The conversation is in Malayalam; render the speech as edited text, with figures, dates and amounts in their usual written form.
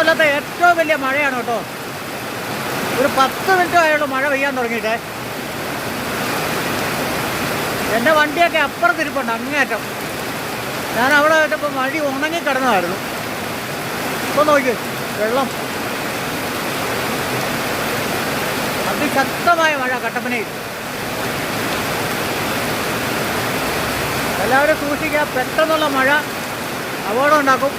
കൊല്ലത്തെ ഏറ്റവും വലിയ മഴയാണ് കേട്ടോ. ഒരു 10 മിനിറ്റ് ആയുള്ളൂ മഴ പെയ്യാൻ തുടങ്ങിയിട്ട്. എൻ്റെ വണ്ടിയൊക്കെ അപ്പുറത്തിരിപ്പുണ്ട് അങ്ങേറ്റം. ഞാൻ അവിടെ വെച്ചപ്പോൾ വഴി ഉണങ്ങി കിടന്നതായിരുന്നു. ഇപ്പോൾ നോക്കി വെള്ളം, അതിശക്തമായ മഴ കട്ടപ്പനയിൽ. എല്ലാവരും സൂക്ഷിക്കുക, പെട്ടെന്നുള്ള മഴ അപകടം ഉണ്ടാക്കും.